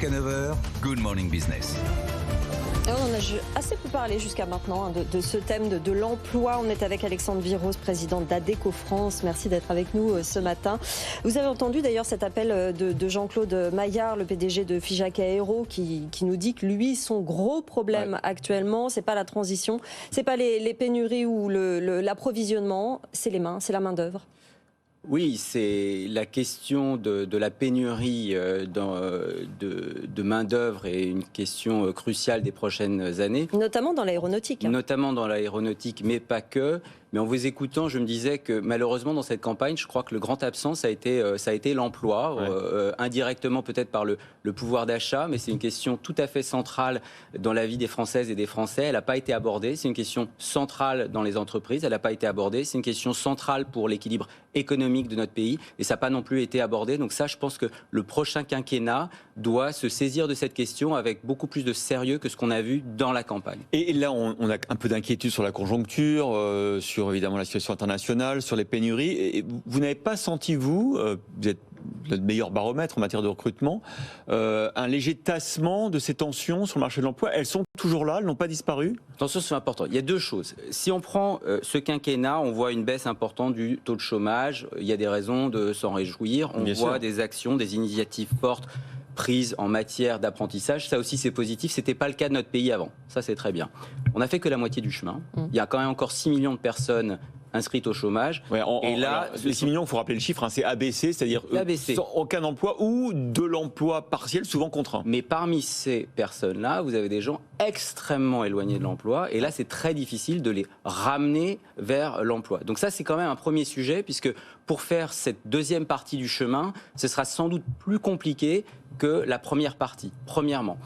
Jusqu'à 9h, Good Morning Business. Et on en a assez peu parlé jusqu'à maintenant de ce thème de l'emploi. On est avec Alexandre Viros, président d'Adecco France. Merci d'être avec nous ce matin. Vous avez entendu d'ailleurs cet appel de Jean-Claude Maillard, le PDG de Figeac Aéro, qui nous dit que lui, son gros problème actuellement, c'est pas la transition, c'est pas les pénuries ou l'approvisionnement, c'est les mains, c'est la main d'œuvre. Oui, c'est la question de la pénurie de main-d'œuvre est une question cruciale des prochaines années. Notamment dans l'aéronautique. Notamment dans l'aéronautique, mais pas que. Mais en vous écoutant, je me disais que malheureusement, dans cette campagne, je crois que le grand absent, ça a été l'emploi, indirectement peut-être par le pouvoir d'achat, mais c'est une question tout à fait centrale dans la vie des Françaises et des Français. Elle n'a pas été abordée. C'est une question centrale dans les entreprises. Elle n'a pas été abordée. C'est une question centrale pour l'équilibre économique de notre pays. Et ça n'a pas non plus été abordé. Donc ça, je pense que le prochain quinquennat doit se saisir de cette question avec beaucoup plus de sérieux que ce qu'on a vu dans la campagne. Et là, on a un peu d'inquiétude sur la conjoncture, sur évidemment la situation internationale, sur les pénuries. Et vous n'avez pas senti, vous êtes le meilleur baromètre en matière de recrutement, un léger tassement de ces tensions sur le marché de l'emploi? Elles sont toujours là, elles n'ont pas disparu? Attention, c'est important. Il y a deux choses. Si on prend ce quinquennat, on voit une baisse importante du taux de chômage. Il y a des raisons de s'en réjouir. On voit des actions, des initiatives fortes prises en matière d'apprentissage. Ça aussi, c'est positif. Ce n'était pas le cas de notre pays avant. Ça, c'est très bien. On n'a fait que la moitié du chemin. Il y a quand même encore 6 millions de personnes inscrites au chômage. Et là, les 6 millions, il faut rappeler le chiffre, c'est ABC, c'est-à-dire sans aucun emploi ou de l'emploi partiel, souvent contraint. Mais parmi ces personnes-là, vous avez des gens extrêmement éloignés de l'emploi. Et là, c'est très difficile de les ramener vers l'emploi. Donc ça, c'est quand même un premier sujet, puisque pour faire cette deuxième partie du chemin, ce sera sans doute plus compliqué que la première partie, premièrement.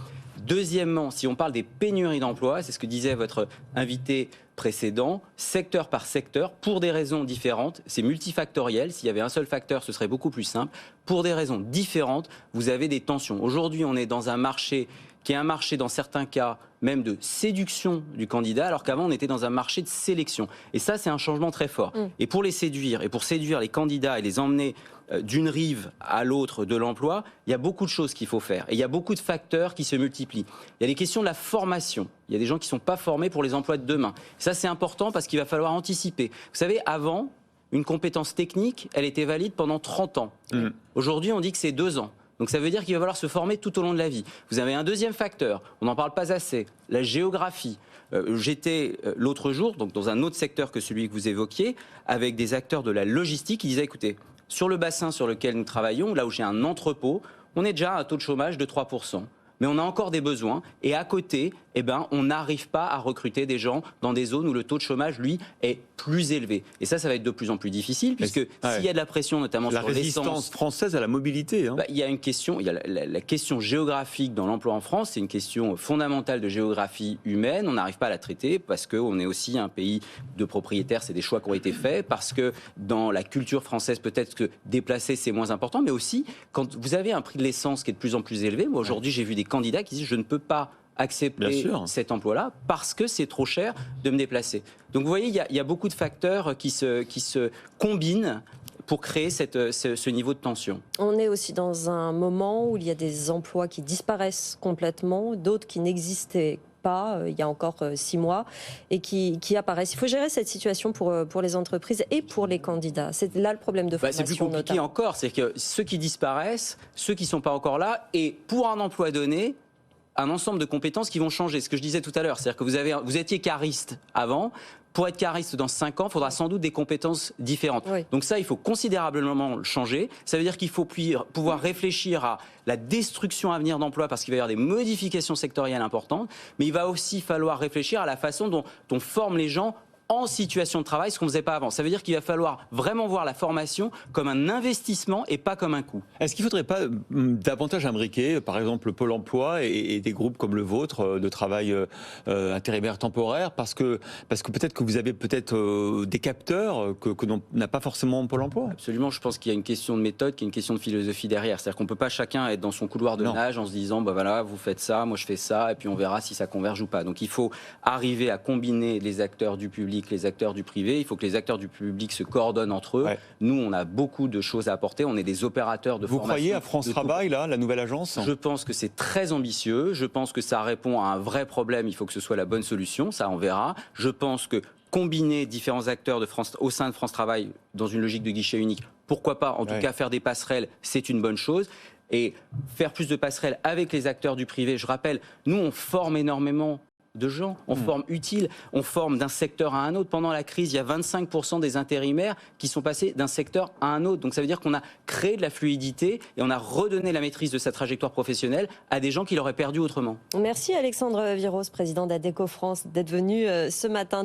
Deuxièmement, si on parle des pénuries d'emploi, c'est ce que disait votre invité précédent, secteur par secteur, pour des raisons différentes, c'est multifactoriel. S'il y avait un seul facteur, ce serait beaucoup plus simple. Pour des raisons différentes, vous avez des tensions. Aujourd'hui, on est dans un marché qui est un marché, dans certains cas, même de séduction du candidat, alors qu'avant, on était dans un marché de sélection. Et ça, c'est un changement très fort. Et pour les séduire, et pour séduire les candidats et les emmener d'une rive à l'autre de l'emploi, il y a beaucoup de choses qu'il faut faire. Et il y a beaucoup de facteurs qui se multiplient. Il y a les questions de la formation. Il y a des gens qui ne sont pas formés pour les emplois de demain. Ça, c'est important parce qu'il va falloir anticiper. Vous savez, avant, une compétence technique, elle était valide pendant 30 ans. Aujourd'hui, on dit que c'est 2 ans. Donc ça veut dire qu'il va falloir se former tout au long de la vie. Vous avez un deuxième facteur, on n'en parle pas assez, la géographie. J'étais l'autre jour, donc dans un autre secteur que celui que vous évoquiez, avec des acteurs de la logistique qui disaient, écoutez, sur le bassin sur lequel nous travaillons, là où j'ai un entrepôt, on est déjà à un taux de chômage de 3%. Mais on a encore des besoins. Et à côté, on n'arrive pas à recruter des gens dans des zones où le taux de chômage, lui, est plus élevé. Et ça va être de plus en plus difficile, puisque s'il y a de la pression, notamment sur l'essence... La résistance française à la mobilité. Il y a une question, il y a la question géographique dans l'emploi en France, c'est une question fondamentale de géographie humaine. On n'arrive pas à la traiter, parce qu'on est aussi un pays de propriétaires, c'est des choix qui ont été faits, parce que dans la culture française, peut-être que déplacer, c'est moins important, mais aussi, quand vous avez un prix de l'essence qui est de plus en plus élevé, moi aujourd'hui, j'ai vu des candidats qui disent je ne peux pas accepter cet emploi-là parce que c'est trop cher de me déplacer. Donc vous voyez, il y a beaucoup de facteurs qui se combinent pour créer ce niveau de tension. On est aussi dans un moment où il y a des emplois qui disparaissent complètement, d'autres qui n'existaient pas il y a encore 6 mois et qui apparaissent. Il faut gérer cette situation pour les entreprises et pour les candidats. C'est là le problème de formation. C'est plus compliqué encore, c'est que ceux qui disparaissent, ceux qui ne sont pas encore là, et pour un emploi donné, un ensemble de compétences qui vont changer. Ce que je disais tout à l'heure, c'est-à-dire que vous étiez cariste avant. Pour être cariste dans 5 ans, il faudra sans doute des compétences différentes. Donc ça, il faut considérablement le changer. Ça veut dire qu'il faut pouvoir réfléchir à la destruction à venir d'emplois parce qu'il va y avoir des modifications sectorielles importantes. Mais il va aussi falloir réfléchir à la façon dont on forme les gens en situation de travail, ce qu'on ne faisait pas avant. Ça veut dire qu'il va falloir vraiment voir la formation comme un investissement et pas comme un coût. Est-ce qu'il ne faudrait pas davantage imbriquer, par exemple, le Pôle emploi et des groupes comme le vôtre de travail intérimaire temporaire, parce que peut-être que vous avez des capteurs que n'a pas forcément Pôle emploi? Absolument, je pense qu'il y a une question de méthode, qu'il y a une question de philosophie derrière. C'est-à-dire qu'on ne peut pas chacun être dans son couloir de nage en se disant, voilà, vous faites ça, moi je fais ça, et puis on verra si ça converge ou pas. Donc il faut arriver à combiner les acteurs du public public, les acteurs du privé. Il faut que les acteurs du public se coordonnent entre eux. Ouais. Nous, on a beaucoup de choses à apporter. On est des opérateurs de Vous formation. croyez à France Travail, là, la nouvelle agence? Je pense que c'est très ambitieux. Je pense que ça répond à un vrai problème. Il faut que ce soit la bonne solution. Ça, on verra. Je pense que combiner différents acteurs au sein de France Travail dans une logique de guichet unique, pourquoi pas? En tout cas, faire des passerelles, c'est une bonne chose. Et faire plus de passerelles avec les acteurs du privé. Je rappelle, nous, on forme énormément de gens, on forme utile, on forme d'un secteur à un autre. Pendant la crise, il y a 25% des intérimaires qui sont passés d'un secteur à un autre. Donc ça veut dire qu'on a créé de la fluidité et on a redonné la maîtrise de sa trajectoire professionnelle à des gens qui l'auraient perdu autrement. Merci Alexandre Viros, président d'Adecco France, d'être venu ce matin.